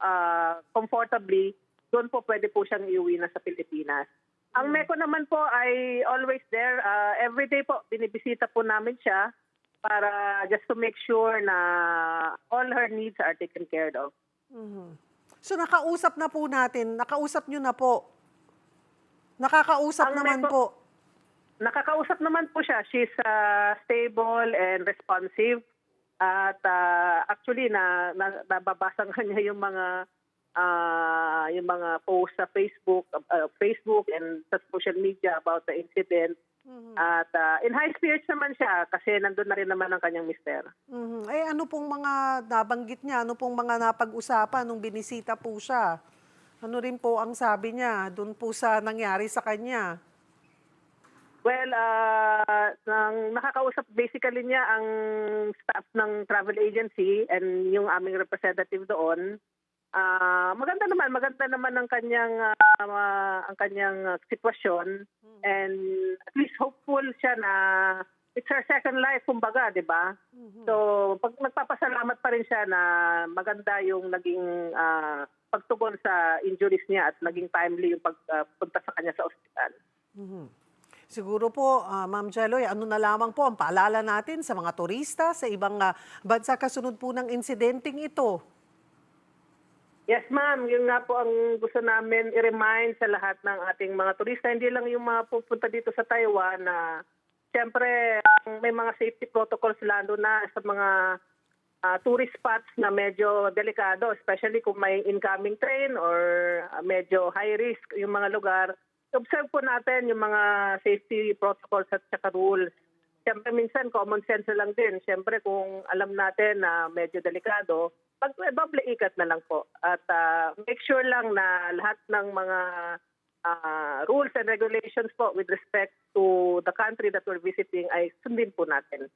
Speaker 18: comfortably, doon po pwede po siyang iuwi na sa Pilipinas. Ang MECO naman po ay always there. Every day po, binibisita po namin siya para just to make sure na all her needs are taken care of.
Speaker 2: So nakausap na po natin, nakausap nyo na po. Nakakausap naman po.
Speaker 18: Nakakausap naman po siya. She's stable and responsive. At actually, nababasa nga niya yung mga posts sa Facebook and sa social media about the incident. At in high spirits naman siya kasi nandun na rin naman ang kanyang mister.
Speaker 2: Ano pong mga nabanggit niya? Ano pong mga napag-usapan nung binisita po siya? Ano rin po ang sabi niya dun po sa nangyari sa kanya?
Speaker 18: Well, nakakausap basically niya ang staff ng travel agency and yung aming representative doon. Maganda naman ang kanyang sitwasyon, and at least hopeful siya na it's her second life, kumbaga, 'di ba? So, pag nagpapasalamat pa rin siya na maganda yung naging pagtugon sa injuries niya at naging timely yung pagpunta sa kanya sa ospital.
Speaker 2: Siguro po, Ma'am Jeloy, ano na lamang po ang paalala natin sa mga turista sa ibang bansa kasunod po ng insidenteng ito?
Speaker 18: Yes, ma'am. Yun nga po ang gusto namin i-remind sa lahat ng ating mga turista. Hindi lang yung mga pupunta dito sa Taiwan na siyempre may mga safety protocols lalo na sa mga tourist spots na medyo delikado, especially kung may incoming train or medyo high risk yung mga lugar. Observe po natin yung mga safety protocols at saka rules. Siyempre minsan common sense lang din. Siyempre kung alam natin na medyo delikado, bable ikat na lang po. At make sure lang na lahat ng mga rules and regulations po with respect to the country that we're visiting ay sundin po natin.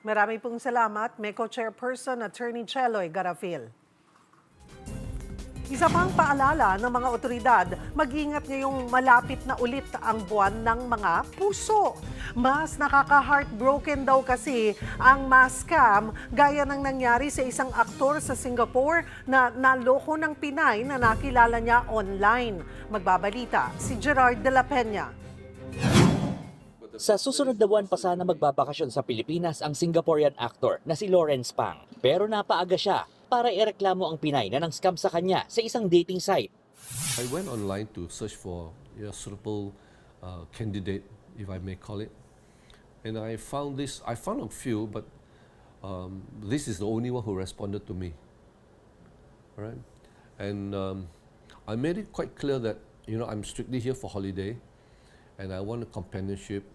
Speaker 2: Marami pong salamat, MECO Chairperson Attorney Cheloy Garafil. Isa pang paalala ng mga otoridad, mag-ingat ngayong malapit na ulit ang buwan ng mga puso. Mas nakaka-heartbroken daw kasi ang mass scam gaya ng nangyari sa isang aktor sa Singapore na naloko ng Pinay na nakilala niya online. Magbabalita si Gerard de la Peña.
Speaker 19: Sa susunod na buwan pa sana magbabakasyon sa Pilipinas ang Singaporean actor na si Lawrence Pang. Pero napaaga siya para ireklamo ang Pinay na nang scam sa kanya sa isang dating site.
Speaker 3: I went online to search for a suitable candidate, if I may call it. And I found a few, but this is the only one who responded to me. All right? And I made it quite clear that, I'm strictly here for holiday, and I want a companionship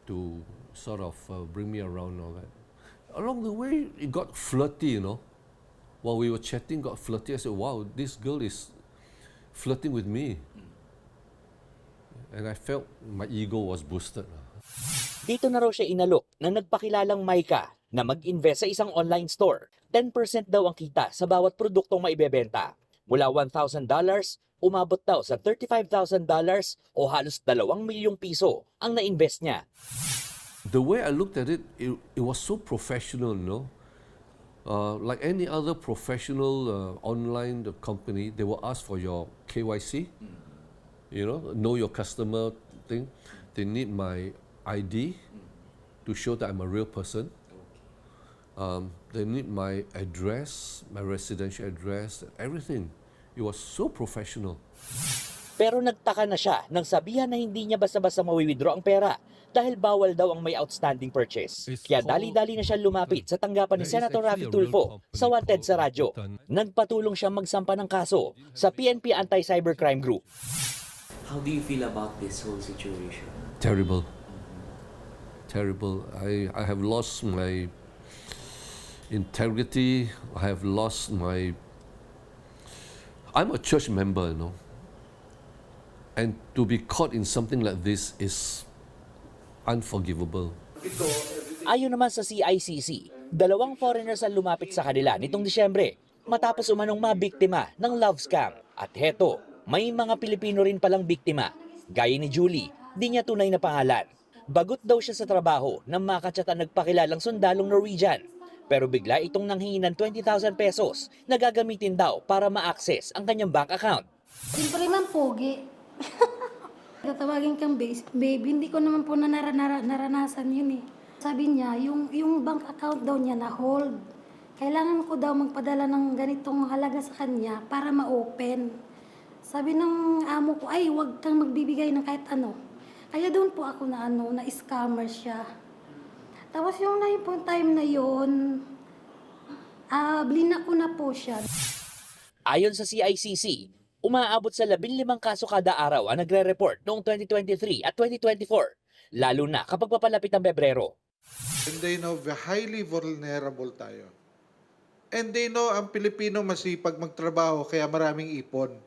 Speaker 3: to sort of bring me around and all that. Along the way, it got flirty, While we were chatting, got flirty. I said, wow, this girl is flirting with me. And I felt my ego was boosted.
Speaker 19: Dito na raw siya inalok na nagpakilalang Maika na mag-invest sa isang online store. 10% daw ang kita sa bawat produktong maibebenta. Mula $1,000, umabot daw sa $35,000 o halos 2 milyong piso ang na-invest niya.
Speaker 3: The way I looked at it, it was so professional, like any other professional online company, they will ask for your KYC, know your customer thing. They need my ID to show that I'm a real person. They need my address, my residential address, everything. It was so professional.
Speaker 19: Pero nagtaka na siya nang sabihan na hindi niya basta-basta mawi-withdraw ang pera dahil bawal daw ang may outstanding purchase. Kaya dali-dali na siya lumapit sa tanggapan ni Senator Raffy Tulfo sa Wanted sa radyo. Nagpatulong siya magsampa ng kaso sa PNP Anti-Cybercrime Group.
Speaker 20: How do you feel about this whole situation?
Speaker 3: Terrible. Terrible. I have lost my integrity. I have lost my... I'm a church member, you know. And to be caught in something like this is unforgivable.
Speaker 19: Ayon naman sa CICC, 2 foreigners ang lumapit sa kanila nitong Disyembre matapos umanong mabiktima ng love scam. At heto, may mga Pilipino rin palang biktima. Gaya ni Julie, di niya tunay na pangalan. Bagot daw siya sa trabaho nang makatsat ang nagpakilalang sundalong Norwegian. Pero bigla itong nanghingi ng 20,000 pesos na gagamitin daw para ma-access ang kanyang bank account.
Speaker 21: Siyempre man, pogi. Tatawagin kang baby, hindi ko naman po naranasan yun eh. Sabi niya, yung bank account daw niya na hold. Kailangan ko daw magpadala ng ganitong halaga sa kanya para ma-open. Sabi ng amo ko, ay wag kang magbibigay ng kahit ano. Kaya doon po ako na scammer siya. Tapos yung time na yun, blinak ko na po siya.
Speaker 19: Ayon sa CICC, umaabot sa 15 kaso kada araw ang nagre-report noong 2023 at 2024, lalo na kapag papalapit ang Pebrero.
Speaker 22: And they know highly vulnerable tayo. And they know ang Pilipino masipag magtrabaho kaya maraming ipon.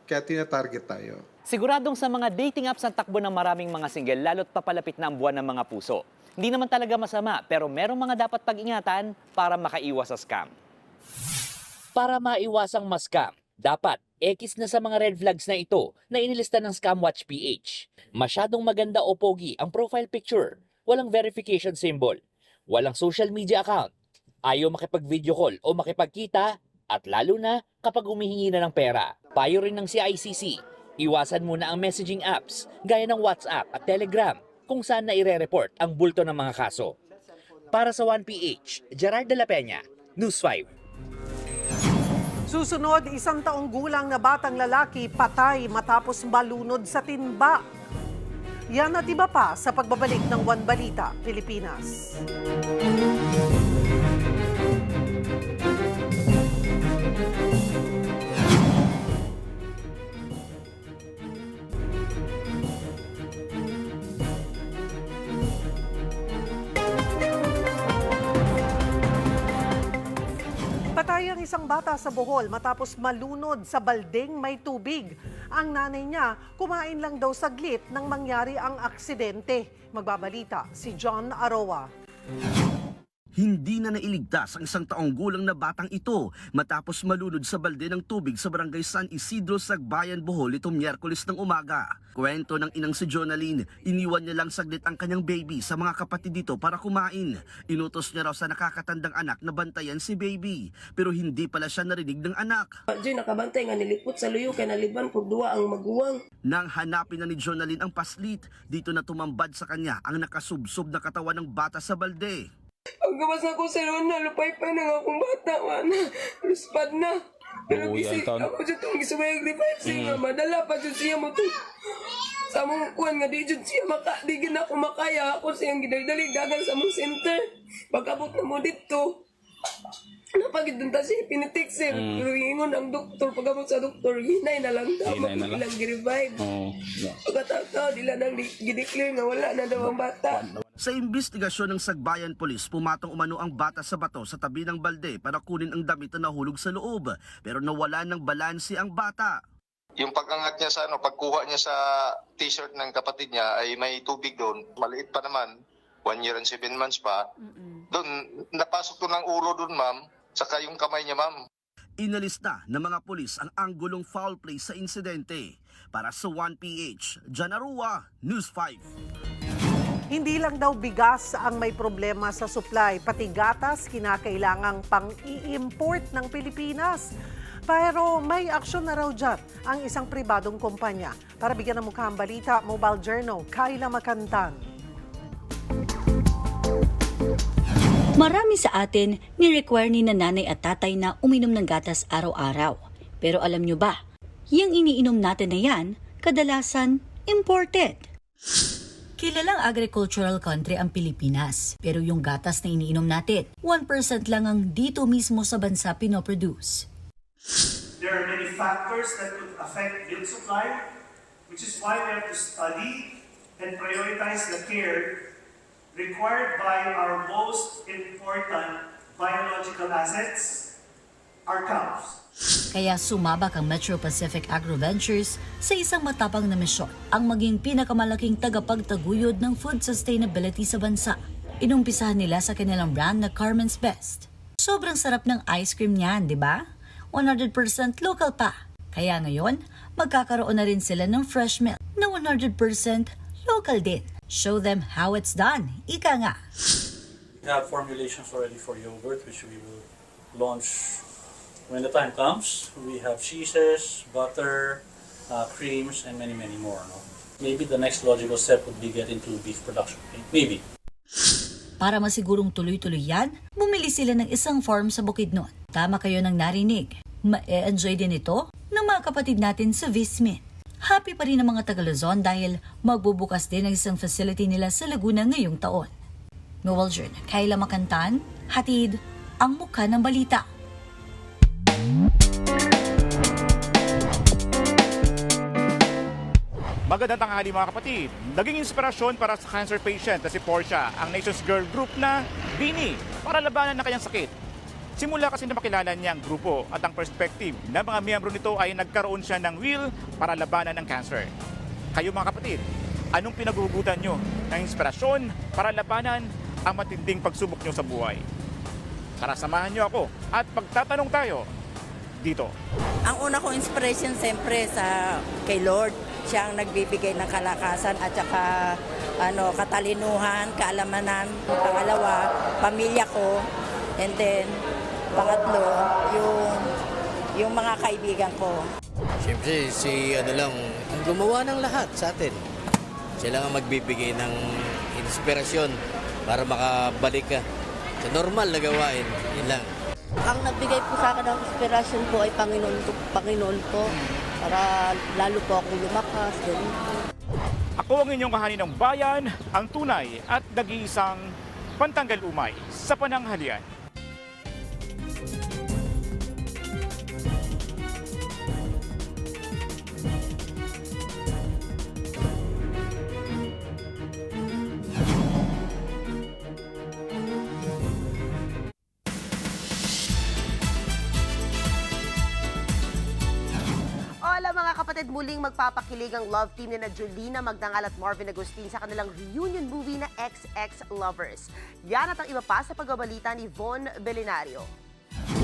Speaker 22: Kaya tinatarget tayo.
Speaker 19: Siguradong sa mga dating apps ang takbo ng maraming mga single lalo't papalapit na ang buwan ng mga puso. Hindi naman talaga masama pero merong mga dapat pag-ingatan para makaiwas sa scam. Para maiwasang ma-scam, dapat X na sa mga red flags na ito na inilista ng Scamwatch PH. Masyadong maganda o pogi ang profile picture, walang verification symbol, walang social media account, ayaw makipag-video call o makipagkita, at lalo na kapag humihingi na ng pera. Payo rin ng CICC, iwasan muna ang messaging apps gaya ng WhatsApp at Telegram kung saan na ire-report ang bulto ng mga kaso. Para sa 1PH, Gerard de la Peña, News 5.
Speaker 2: Susunod, 1 taong gulang na batang lalaki patay matapos malunod sa timba. Yan at iba pa sa pagbabalik ng One Balita, Pilipinas. Patay ang isang bata sa Bohol matapos malunod sa baldeng may tubig. Ang nanay niya, kumain lang daw saglit nang mangyari ang aksidente. Magbabalita si John Aroa.
Speaker 23: Hindi na nailigtas ang 1 taong gulang na batang ito matapos malunod sa balde ng tubig sa barangay San Isidro, Sagbayan, Bohol itong Miyerkules ng umaga. Kwento ng inang si Jonaline, iniwan niya lang saglit ang kanyang baby sa mga kapatid dito para kumain. Inutos niya raw sa nakakatandang anak na bantayan si baby, pero hindi pala siya narinig ng anak.
Speaker 24: Diyoy nakabantay nga nilipot sa luyo kay naliban kog duwa ang maguwang.
Speaker 23: Nang hanapin na ni Jonaline ang paslit, dito na tumambad sa kanya ang nakasubsob na katawan ng bata sa balde.
Speaker 24: Ang gawas na ko sa luna, lupay-pay na nga akong bata, man. Luspad na. Pero gising ako dyan itong gisumayag ni Pepsi nga, madala pa dyan siya mo ito. Sa mong kuwan nga, di dyan siya di na ako makaya. Ako siyang gidali dagan sa mong center. Pagkabot na mo dito, napagid doon ta siya, pinitiksir. Pero ingon ang doktor, pagkabot sa doktor, hinay na lang daw. Ilang gi-revive. Pagkatao, di lang gideclare nga wala na daw ang bata.
Speaker 23: Sa imbestigasyon ng Sagbayan Police, pumatong umano ang bata sa bato sa tabi ng balde para kunin ang damit na nahulog sa loob. Pero nawala ng balanse ang bata.
Speaker 25: Yung pag-angat niya sa pagkuha niya sa t-shirt ng kapatid niya ay may tubig doon. Maliit pa naman, 1 year and 7 months pa. Doon, napasok to ng ulo doon, ma'am. Saka yung kamay niya, ma'am.
Speaker 23: Inalista ng mga pulis ang anggulong foul play sa insidente. Para sa 1PH, John Arua, News 5.
Speaker 2: Hindi lang daw bigas ang may problema sa supply, pati gatas kinakailangang pang-i-import ng Pilipinas. Pero may aksyon na raw dyan ang isang pribadong kumpanya. Para bigyan ng mukhang balita, Mobile Journal, Kayla Makantan.
Speaker 1: Marami sa atin ni-require ni nanay at tatay na uminom ng gatas araw-araw. Pero alam nyo ba, yung iniinom natin na yan, kadalasan imported. Kilalang agricultural country ang Pilipinas, pero yung gatas na iniinom natin, 1% lang ang dito mismo sa bansa pinoproduce.
Speaker 4: There are many factors that could affect milk supply, which is why we have to study and prioritize the care required by our most important biological assets, our cows.
Speaker 1: Kaya sumabak ang Metro Pacific Agro Ventures sa isang matapang na misyon, ang maging pinakamalaking tagapagtaguyod ng food sustainability sa bansa. Inumpisahan nila sa kanilang brand na Carmen's Best. Sobrang sarap ng ice cream niyan, di ba? 100% local pa. Kaya ngayon, magkakaroon na rin sila ng fresh milk na 100% local din. Show them how it's done. Ika nga.
Speaker 5: We have formulations already for yogurt, which we will launch when the time comes. We have cheeses, butter, creams, and many, many more. No? Maybe the next logical step would be get into beef production. Maybe.
Speaker 1: Para masigurong tuloy-tuloy yan, bumili sila ng isang farm sa Bukidnon. Tama kayo ng narinig. Ma-enjoy din ito ng mga kapatid natin sa Vismin. Happy pa rin ang mga taga-Luzon dahil magbubukas din ang isang facility nila sa Laguna ngayong taon. Noel Jern, Kayla Makantan, hatid ang mukha ng balita.
Speaker 6: Magandang tanghali mga kapatid. Naging inspirasyon para sa cancer patient na si Portia, ang Nations Girl Group na Bini para labanan ng kanyang sakit. Simula kasi na makilala niya ang grupo at ang perspective ng mga miyembro nito ay nagkaroon siya ng will para labanan ng cancer. Kayo mga kapatid, anong pinaguhugutan nyo ng inspirasyon para labanan ang matinding pagsubok nyo sa buhay? Tara, samahan nyo ako at pagtatanong tayo dito.
Speaker 9: Ang una kong inspiration siyempre kay Lord. Siya ang nagbibigay ng kalakasan at saka katalinuhan, kaalamanan. Pangalawa, pamilya ko. And then, pangatlo, yung mga kaibigan ko.
Speaker 26: Siyempre, ang gumawa ng lahat sa atin. Sila ang magbibigay ng inspirasyon para makabalik ka sa normal na gawain. Yun lang.
Speaker 27: Ang nagbigay po sa akin ng inspirasyon po ay Panginoon po. Para lalo po akong lumakas.
Speaker 6: Ako ang inyong kahaninang bayan, ang tunay at nag-iisang pantanggal umay sa pananghalian.
Speaker 28: Mga kapatid, muling magpapakilig ang love team ni na Jolina Magdangal at Marvin Agustin sa kanilang reunion movie na XX Lovers. Yan at ang iba pa sa pagbabalita ni Von Belinario.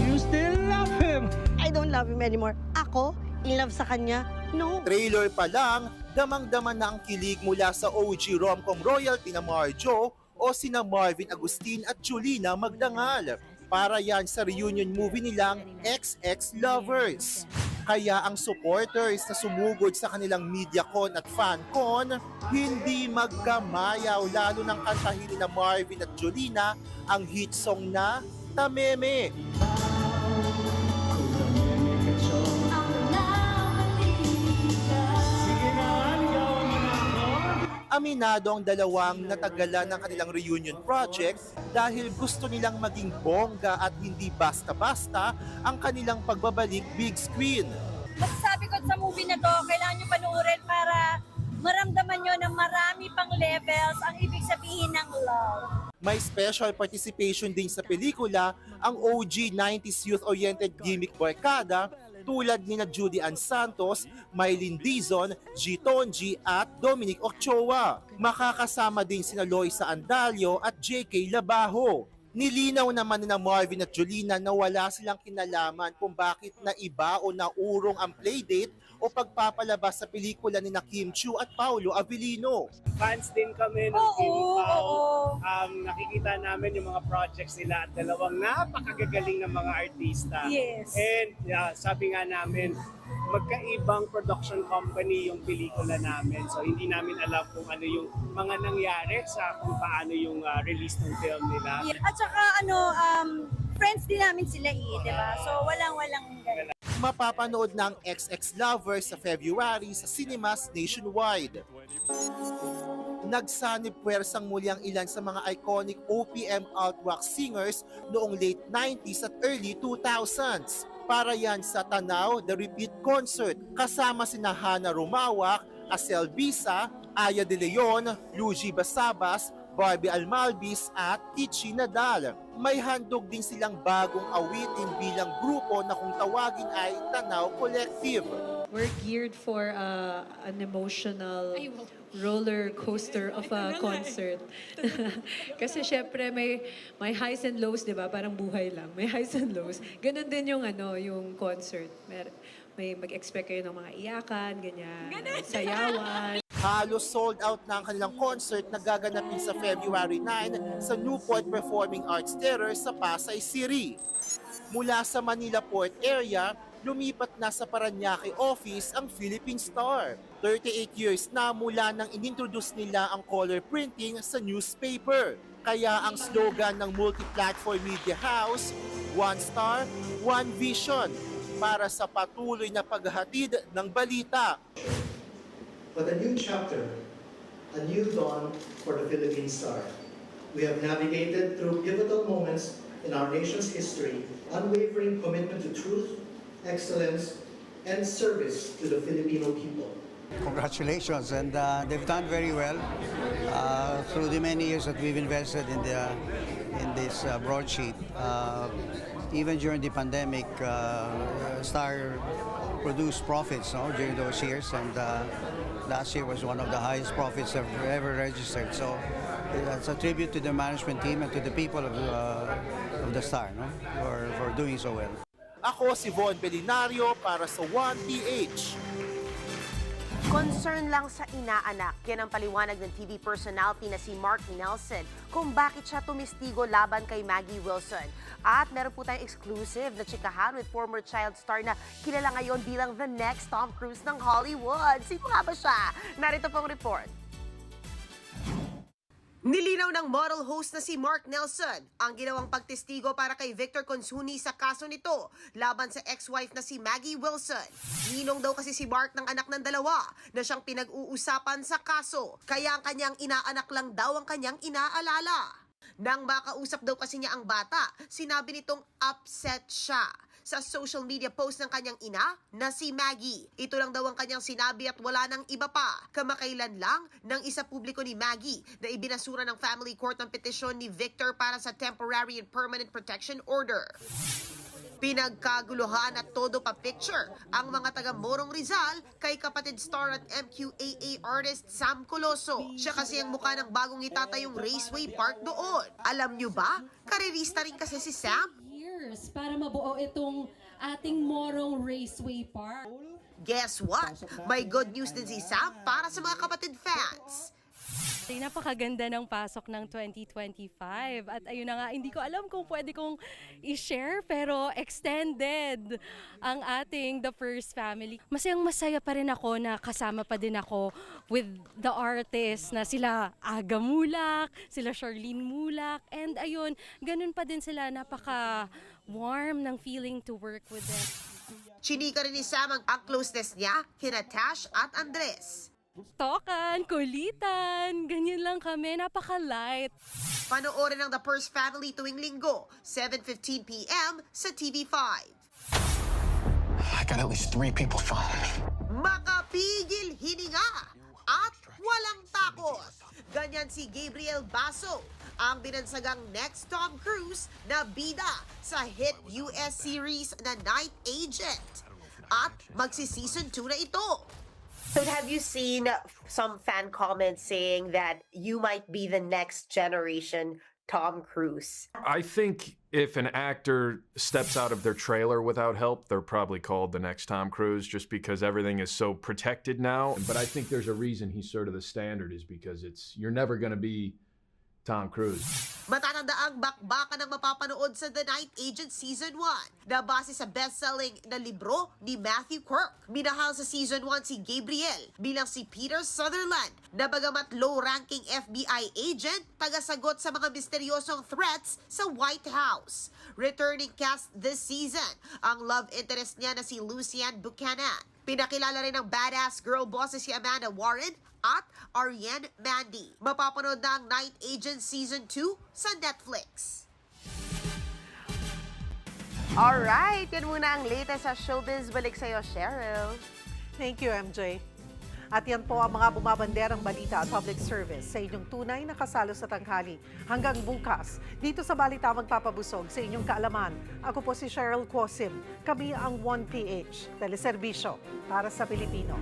Speaker 29: You still love him! I don't love him anymore. Ako, in love sa kanya? No.
Speaker 30: Trailer pa lang, damang-dama na ang kilig mula sa OG rom-com royalty na Marjo o sina Marvin Agustin at Jolina Magdangal. Para yan sa reunion movie nilang XX Lovers. Kaya ang supporters na sumugod sa kanilang MediaCon at FanCon, hindi magkamayaw lalo ng kantahin ni na Marvin at Jolina ang hit song na Tameme. Aminado ang dalawang natagalan ng kanilang reunion project dahil gusto nilang maging bongga at hindi basta-basta ang kanilang pagbabalik big screen.
Speaker 31: Masasabi ko sa movie na to, kailangan nyo panoorin para maramdaman nyo na marami pang levels ang ibig sabihin ng love.
Speaker 30: May special participation din sa pelikula ang OG 90s youth-oriented gimmick barkada tulad ni na Judy Ann Santos, Mylene Dizon, G. Tonji at Dominic Ochoa. Makakasama din sina Loisa Andalio at J.K. Labajo. Nilinaw naman ni na Marvin at Jolina na wala silang kinalaman kung bakit naiba o naurong ang playdate o pagpapalabas sa pelikula ni na Kim Chiu at Paulo Avellino.
Speaker 32: Fans din kami ng Kim Pao. Nakikita namin yung mga projects nila at dalawang napakagagaling ng mga artista.
Speaker 31: Yes.
Speaker 32: And sabi nga namin, magkaibang production company yung pelikula namin. So hindi namin alam kung ano yung mga nangyari sa kung paano yung release ng film nila.
Speaker 31: At saka friends din namin sila di ba? So walang ganun.
Speaker 30: Mapapanood ng XX Lovers sa February sa cinemas nationwide. Nagsanib puwersang muli ang ilan sa mga iconic OPM alt-rock singers noong late 90s at early 2000s. Para yan sa Tanaw The Repeat Concert kasama sina Hana Rumawak, Asel Bisa, Aya De Leon, Luigi Basabas, Barbie Almalbis at Ichi Nadal. May handog din silang bagong awitin bilang grupo na kung tawagin ay Tanaw Collective.
Speaker 7: We're geared for an emotional roller coaster of a concert. Kasi syempre may highs and lows, 'di ba? Parang buhay lang. May highs and lows. Ganun din yung yung concert. May mag-expect kayo ng mga iyakan, ganyan, sayawan.
Speaker 30: Halos sold out na ang kanilang concert na gaganapin sa February 9 sa Newport Performing Arts Theater sa Pasay City. Mula sa Manila Port area, lumipat na sa Parañaque office ang Philippine Star. 38 years na mula nang inintroduce nila ang color printing sa newspaper. Kaya ang slogan ng multi-platform media house, One Star, One Vision, para sa patuloy na paghahatid ng balita.
Speaker 8: But a new chapter, a new dawn for the Philippine Star. We have navigated through pivotal moments in our nation's history, unwavering commitment to truth, excellence, and service to the Filipino people.
Speaker 10: Congratulations, and they've done very well through the many years that we've invested in this broadsheet. Even during the pandemic, Star produced profits during those years, and last year was one of the highest profits I've ever registered. So it's a tribute to the management team and to the people of the Star for doing so well.
Speaker 30: Ako si Von Belinario para sa 1PH.
Speaker 28: Concern lang sa inaanak. Yan ang paliwanag ng TV personality na si Mark Nelson kung bakit siya tumistigo laban kay Maggie Wilson. At meron po tayong exclusive na chikahan with former child star na kilala ngayon bilang the next Tom Cruise ng Hollywood. Sino nga ba siya? Narito pong report. Nilinaw ng model host na si Mark Nelson ang ginawang pagtestigo para kay Victor Consuni sa kaso nito laban sa ex-wife na si Maggie Wilson. Ninong daw kasi si Mark ng anak ng dalawa na siyang pinag-uusapan sa kaso, kaya ang kanyang inaanak lang daw ang kanyang inaalala. Nang makausap daw kasi niya ang bata, sinabi nitong upset siya sa social media post ng kanyang ina na si Maggie. Ito lang daw ang kanyang sinabi at wala nang iba pa. Kamakailan lang nang isa publiko ni Maggie na ibinasura ng family court ng petisyon ni Victor para sa temporary and permanent protection order. Pinagkaguluhan at todo pa picture ang mga taga Morong Rizal kay kapatid star at MQAA artist Sam Coloso. Siya kasi ang mukha ng bagong itatayong Raceway Park doon. Alam nyo ba? Karerista rin kasi si Sam.
Speaker 11: Para mabuo itong ating Morong Raceway Park.
Speaker 28: Guess what? May good news din si Sam para sa mga kapatid fans.
Speaker 11: Napakaganda ng pasok ng 2025 at ayun na nga, hindi ko alam kung pwede kong i-share pero extended ang ating The First Family. Masayang-masaya pa rin ako na kasama pa din ako with the artists na sila Aga Mulak, sila Charlene Mulak, and ayun, ganun pa din sila, napaka-warm ng feeling to work with them.
Speaker 28: Chinika rin ni Sam ang closeness niya kina Tash at Andres.
Speaker 11: Tokan, kulitan, ganyan lang kami, napaka-light.
Speaker 28: Panoorin ang The First Family tuwing linggo, 7:15 p.m. sa TV5.
Speaker 12: I got at least 3 people following me.
Speaker 28: Makapigil hininga at walang takot. Ganyan si Gabriel Basso, ang binansagang next Tom Cruise na bida sa hit US series na Night Agent. At magsi-season 2 na ito. So have you seen some fan comments saying that you might be the next generation Tom Cruise?
Speaker 13: I think if an actor steps out of their trailer without help, they're probably called the next Tom Cruise just because everything is so protected now. But I think there's a reason he's sort of the standard is because you're never going to be Tom Cruise.
Speaker 28: Matatanda ang bakbakan ng mapapanood sa The Night Agent Season 1 na base sa best-selling na libro ni Matthew Quirk. Minahal sa Season 1 si Gabriel bilang si Peter Sutherland na bagamat low-ranking FBI agent, tagasagot sa mga misteryosong threats sa White House. Returning cast this season, ang love interest niya na si Lucian Buchanan. Pinakilala rin ng badass girl bosses si Amanda Warren at Ariane Mandy. Mapapanood na ang Night Agent Season 2 sa Netflix. Alright, yan muna ang latest sa showbiz. Balik sa'yo, Cheryl.
Speaker 2: Thank you, MJ. At yan po ang mga bumabanderang balita at public service sa inyong tunay na kasalo sa tanghali. Hanggang bukas, dito sa Balita magpapabusog sa inyong kaalaman. Ako po si Cheryl Quosim. Kami ang 1PH, teleserbisyo para sa Pilipino.